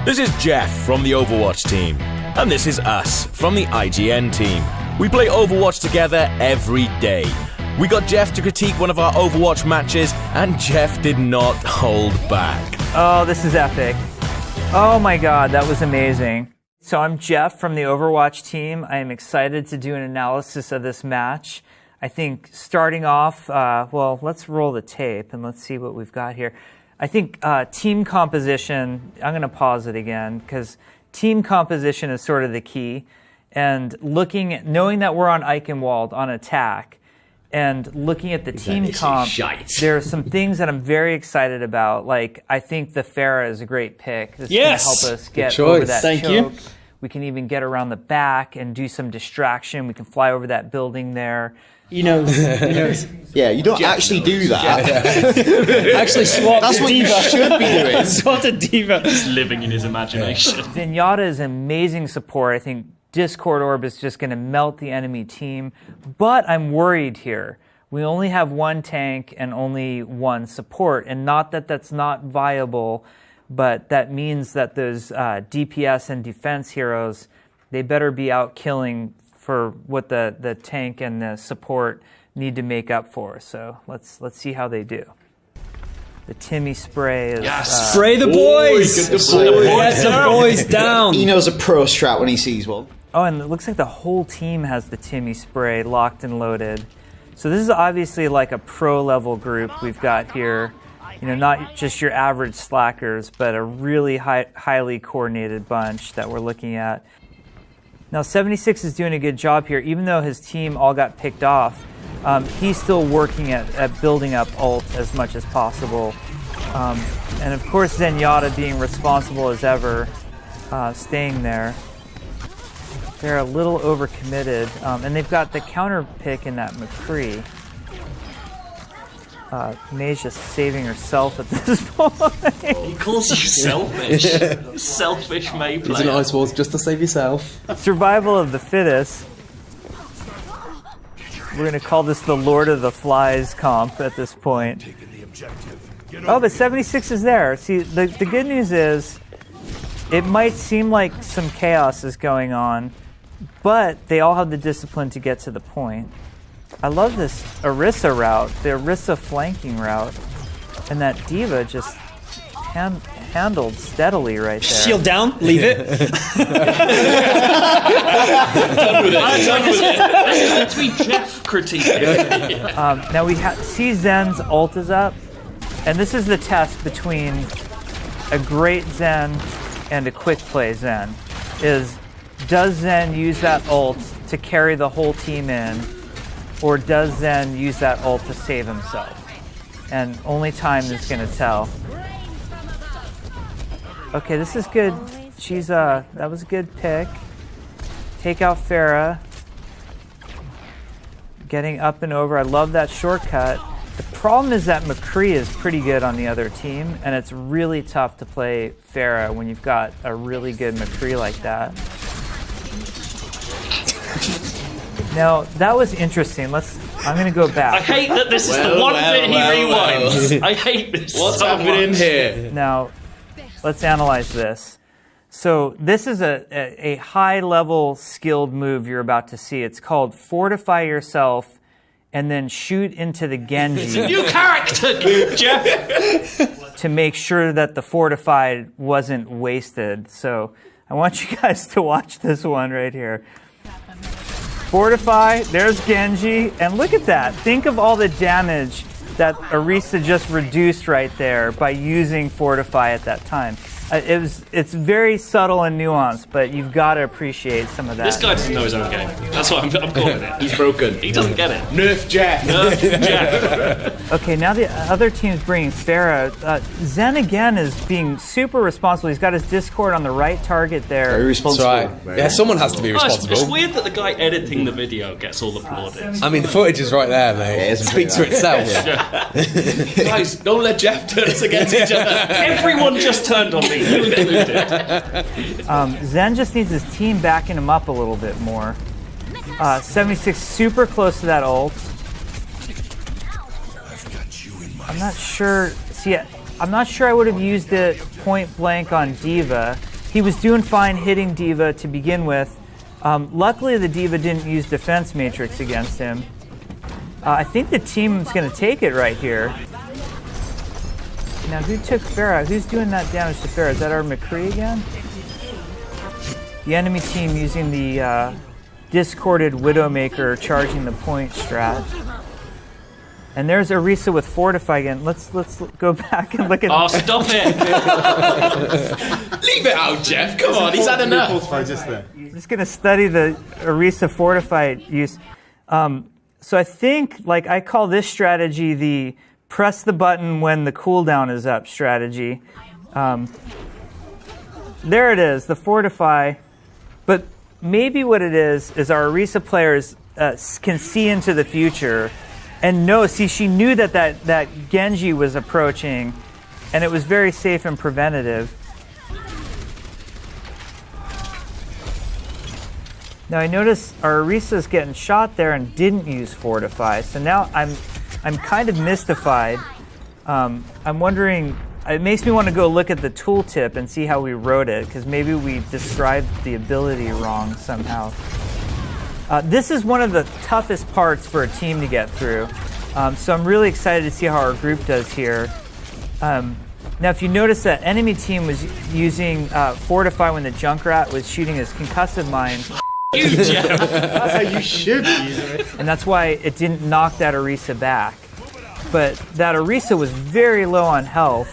This is Jeff from the Overwatch team, and this is us from the IGN team. We play Overwatch together every day. We got Jeff to critique one of our Overwatch matches, and Jeff did not hold back. Oh, this is epic. Oh my god, that was amazing. So I'm Jeff from the Overwatch team. I am excited to do an analysis of this match. I think starting off, well, let's roll the tape and let's see what we've got here. I think team composition, I'm going to pause it again because team composition is sort of the key. And knowing that we're on Eichenwald on attack and looking at the team comp, there are some things that I'm very excited about. Like, I think the Pharah is a great pick. This is going to help us get over that choke. We can even get around the back and do some distraction. We can fly over that building there. You know, yeah, you don't actually do that. Actually swap That's the what diva. you should be doing. Swap the diva. He's living in his imagination. Zenyatta is amazing support. I think Discord Orb is just going to melt the enemy team. But I'm worried here. We only have one tank and only one support. And not that that's not viable, but that means that those DPS and defense heroes, they better be out killing for what the tank and the support need to make up for. So let's see how they do. The Timmy spray is... Spray the boys! Get the boys down! He knows a pro strat when he sees one. Oh, and it looks like the whole team has the Timmy spray locked and loaded. So this is obviously like a pro-level group we've got here. You know, not just your average slackers, but a really highly coordinated bunch that we're looking at. Now, 76 is doing a good job here. Even though his team all got picked off, he's still working at building up ult as much as possible. And of course, Zenyatta being responsible as ever, staying there. They're a little overcommitted, and they've got the counter pick in that McCree. May's just saving herself at this point. He calls you selfish. Selfish May player. Using ice walls just to save yourself. Survival of the fittest. We're going to call this the Lord of the Flies comp at this point. Oh, but 76 is there. See, the good news is it might seem like some chaos is going on, but they all have the discipline to get to the point. I love this Orisa route, the Orisa flanking route, and that diva just handled steadily right there. Shield down, leave it. Done with it. Let's be Jeff critiquing. Now we see Zen's ult is up, and this is the test between a great Zen and a quick play Zen. Does Zen use that ult to carry the whole team in? Or does Zen use that ult to save himself? And only time is going to tell. Okay, this is good. That was a good pick. Take out Pharah. Getting up and over. I love that shortcut. The problem is that McCree is pretty good on the other team, and it's really tough to play Pharah when you've got a really good McCree like that. Now, that was interesting. I'm going to go back. I hate that this is the one bit he rewinds. I hate this. What's happening here? Now, let's analyze this. So this is a high-level skilled move you're about to see. It's called Fortify Yourself and then shoot into the Genji. It's a new character, Jeff! To make sure that the Fortified wasn't wasted. So I want you guys to watch this one right here. Fortify, there's Genji, and look at that. Think of all the damage that Orisa just reduced right there by using Fortify at that time. It's very subtle and nuanced, but you've got to appreciate some of that. This guy doesn't know his own game. That's what I'm calling it. He's broken. He doesn't get it. Nerf Jeff. Nerf Jeff. Okay, now the other team's bringing Pharah. Zen again is being super responsible. He's got his Discord on the right target there. Very responsible. That's right. Yeah, someone has to be responsible. It's weird that the guy editing the video gets all the plaudits. I mean, the footage is right there, mate. It speaks for itself. Guys, don't let Jeff turn us against each other. Everyone just turned on me. You included. Zen just needs his team backing him up a little bit more. 76 super close to that ult. I'm not sure. See, I'm not sure I would have used it point blank on Diva. he was doing fine hitting D.Va to begin with. Luckily, the D.Va didn't use defense matrix against him. I think the team's going to take it right here. Now, who took Pharah? Who's doing that damage to Pharah? Is that our McCree again? The enemy team using the discorded Widowmaker charging the point strat. And there's Orisa with Fortify again. Let's go back and look at. Oh, stop it! Leave it out, Jeff. Come on, he's had enough. I'm just gonna study the Orisa Fortify use. So I think, like, I call this strategy the press the button when the cooldown is up strategy. There it is, the Fortify. But maybe what it is our Orisa players can see into the future. And no, see, she knew that Genji was approaching, and it was very safe and preventative. Now I notice our Orisa's getting shot there and didn't use Fortify, so now I'm kind of mystified. I'm wondering, it makes me want to go look at the tooltip and see how we wrote it, because maybe we described the ability wrong somehow. This is one of the toughest parts for a team to get through, so I'm really excited to see how our group does here. Now, if you notice that enemy team was using Fortify when the Junkrat was shooting his concussive mine. That's how you should use it. And that's why it didn't knock that Orisa back. But that Orisa was very low on health.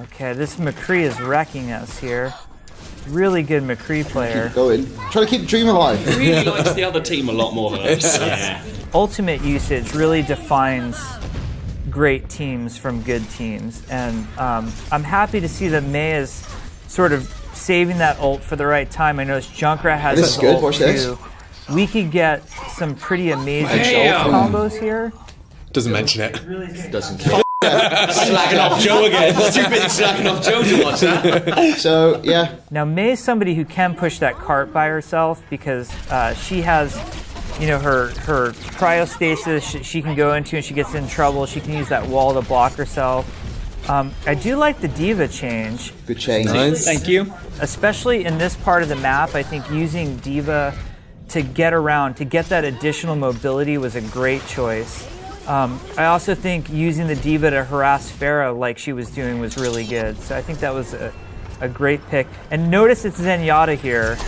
Okay, this McCree is wrecking us here. Really good McCree player. Keep going. Try to keep the dream alive. He really likes the other team a lot more than us. Yeah. Ultimate usage really defines great teams from good teams. And I'm happy to see that Mei is sort of saving that ult for the right time. I noticed Junkrat has this is good. Watch this. We could get some pretty amazing ult combos here. Doesn't mention it. Doesn't care. Slacking off Joe again. Too busy slacking off Joe to watch that. So, yeah. Now, Mei is somebody who can push that cart by herself because she has, her cryostasis she can go into, and she gets in trouble. She can use that wall to block herself. I do like the D.Va change. Good change. Nice. Thank you. Especially in this part of the map, I think using D.Va to get around, to get that additional mobility was a great choice. I also think using the D.Va to harass Pharah like she was doing was really good. So I think that was a great pick. And notice it's Zenyatta here,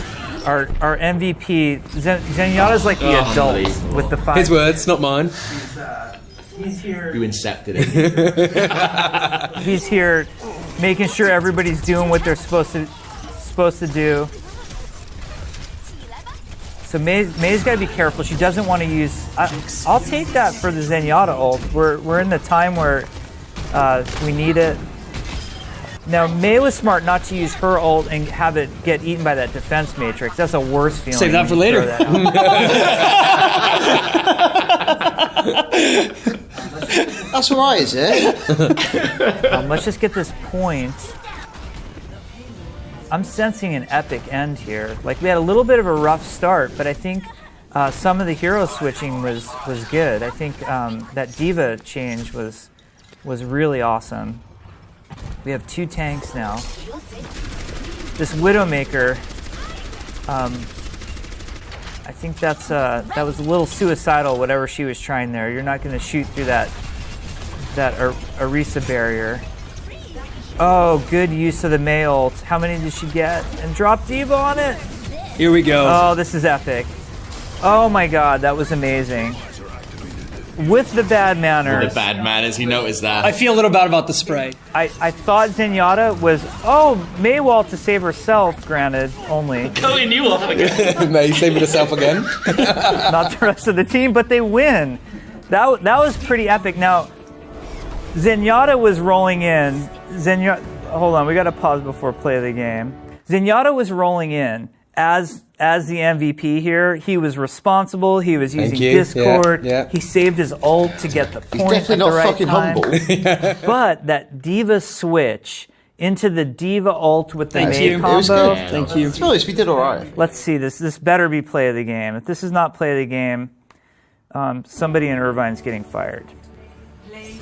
our MVP. Zenyatta's like the adult with the 5. His words, not mine. He's here. You incepted it. He's here making sure everybody's doing what they're supposed to do. So Mei's got to be careful. She doesn't want to use. I'll take that for the Zenyatta ult. We're in the time where we need it. Now Mei was smart not to use her ult and have it get eaten by that defense matrix. That's a worse feeling. Save that for later. That's alright, is it? Let's just get this point. I'm sensing an epic end here. Like, we had a little bit of a rough start, but I think some of the hero switching was good. I think that D.Va change was really awesome. We have 2 tanks now. This Widowmaker, I think that was a little suicidal, whatever she was trying there. You're not going to shoot through that Orisa barrier. Oh, good use of the Mei ult. How many did she get? And drop D.Va on it? Here we go. Oh, this is epic. Oh my god, that was amazing. With the bad manners. The bad manners, he noticed that. I feel a little bad about the spray. I thought Zenyatta was... Oh, Mei wall to save herself, granted, only. Cutting you off again. Mei saving herself again. Not the rest of the team, but they win. That was pretty epic. Now, Zenyatta was rolling in. Hold on, we got to pause before play of the game. Zenyatta was rolling in as the MVP here. He was responsible. He was using Discord. Yeah. He saved his ult to get the point. He's definitely at the not right fucking time. humble. But that D.Va switch into the D.Va ult with the Thank Mei you. combo. It was good. Thank you. To be honest, we did alright. Let's see this. This better be play of the game. If this is not play of the game, somebody in Irvine's getting fired.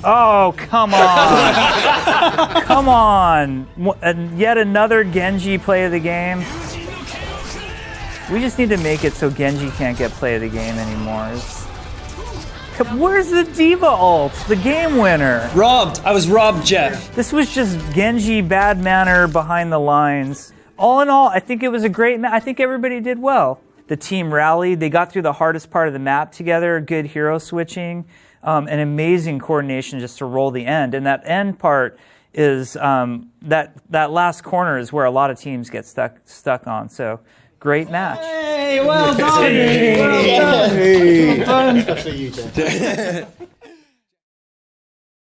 Oh, come on. Come on. And yet another Genji play of the game. We just need to make it so Genji can't get play of the game anymore. Where's the Diva ult? The game winner. Robbed. I was robbed, Jeff. This was just Genji bad manner behind the lines. All in all, I think it was a great match. I think everybody did well. The team rallied. They got through the hardest part of the map together. Good hero switching. An amazing coordination just to roll the end. And that end part is that last corner is where a lot of teams get stuck on. So great match. Hey, well done. Well done. Especially you, Jeff.